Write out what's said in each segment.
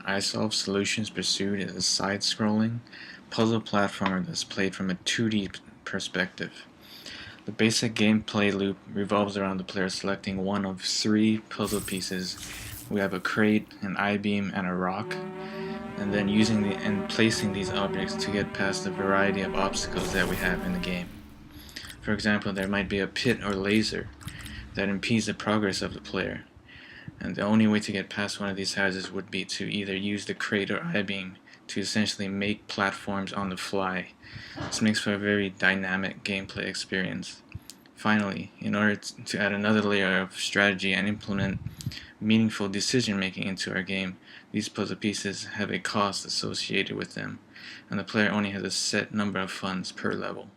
iSolve Solutions Pursuit is a side-scrolling puzzle platformer that's played from a 2D perspective. The basic gameplay loop revolves around the player selecting one of three puzzle pieces. We have a crate, an I-beam, and a rock, and then using and placing these objects to get past the variety of obstacles that we have in the game. For example, there might be a pit or laser that impedes the progress of the player, and the only way to get past one of these hazards would be to either use the crate or I-beam to essentially make platforms on the fly. This makes for a very dynamic gameplay experience. Finally, in order to add another layer of strategy and implement meaningful decision making into our game, these puzzle pieces have a cost associated with them, and the player only has a set number of funds per level.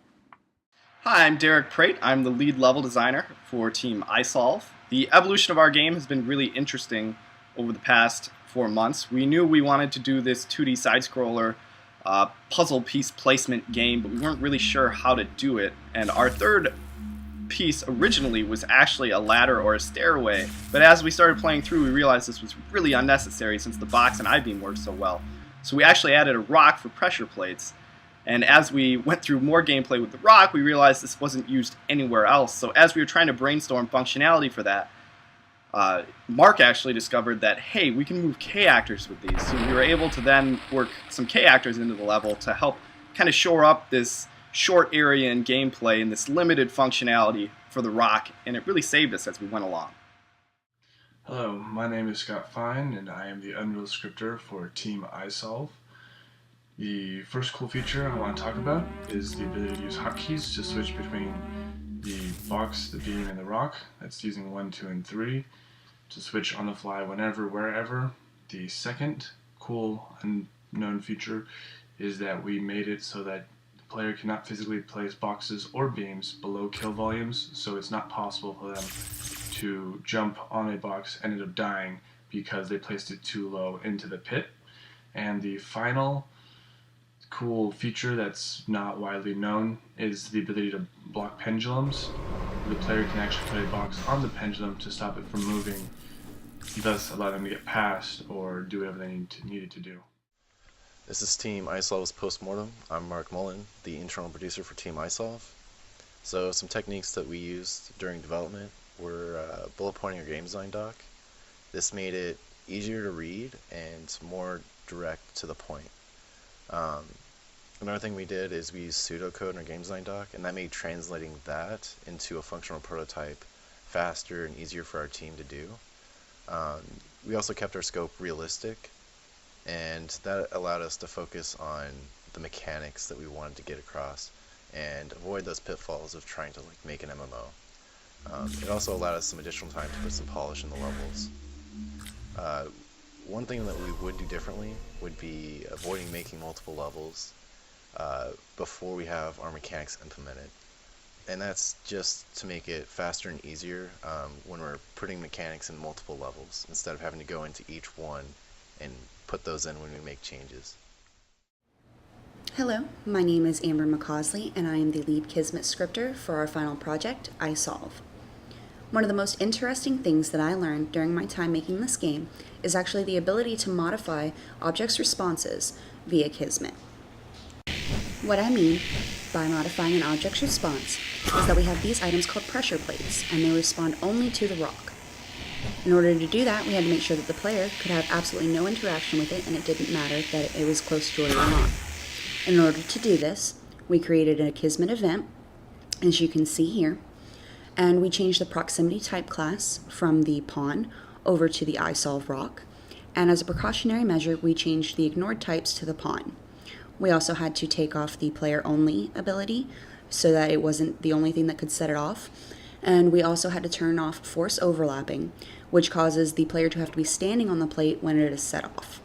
Hi, I'm Derek Prate. I'm the lead level designer for Team iSolve. The evolution of our game has been really interesting over the past 4 months. We knew we wanted to do this 2D side-scroller puzzle piece placement game, but we weren't really sure how to do it. And our third piece originally was actually a ladder or a stairway, but as we started playing through, we realized this was really unnecessary since the box and I-beam worked so well. So we actually added a rock for pressure plates. And as we went through more gameplay with the rock, we realized this wasn't used anywhere else. So as we were trying to brainstorm functionality for that, Mark actually discovered that, hey, we can move K-actors with these. So we were able to then work some K-actors into the level to help kind of shore up this short area in gameplay and this limited functionality for the rock, and it really saved us as we went along. Hello, my name is Scott Fine, and I am the Unreal scripter for Team iSolve. The first cool feature I want to talk about is the ability to use hotkeys to switch between the box, the beam, and the rock. That's using 1, 2, and 3 to switch on the fly whenever, wherever. The second cool unknown feature is that we made it so that the player cannot physically place boxes or beams below kill volumes, so it's not possible for them to jump on a box and end up dying because they placed it too low into the pit. And the final cool feature that's not widely known is the ability to block pendulums. The player can actually put a box on the pendulum to stop it from moving, thus allow them to get past or do whatever they needed to do. This is Team iSolve's Postmortem. I'm Mark Mullen, the internal producer for Team iSolve. So some techniques that we used during development were bullet pointing our game design doc. This made it easier to read and more direct to the point. Another thing we did is we used pseudocode in our game design doc, and that made translating that into a functional prototype faster and easier for our team to do. We also kept our scope realistic, and that allowed us to focus on the mechanics that we wanted to get across and avoid those pitfalls of trying to make an MMO. It also allowed us some additional time to put some polish in the levels. One thing that we would do differently would be avoiding making multiple levels before we have our mechanics implemented. And that's just to make it faster and easier when we're putting mechanics in multiple levels, instead of having to go into each one and put those in when we make changes. Hello, my name is Amber McCausley, and I am the lead Kismet scripter for our final project, iSolve. One of the most interesting things that I learned during my time making this game is actually the ability to modify objects' responses via Kismet. What I mean by modifying an object's response is that we have these items called pressure plates, and they respond only to the rock. In order to do that, we had to make sure that the player could have absolutely no interaction with it, and it didn't matter that it was close to it or not. In order to do this, we created a Kismet event, as you can see here, and we changed the proximity type class from the pawn over to the iSolve rock, and as a precautionary measure, we changed the ignored types to the pawn. We also had to take off the player only ability so that it wasn't the only thing that could set it off, and we also had to turn off force overlapping, which causes the player to have to be standing on the plate when it is set off.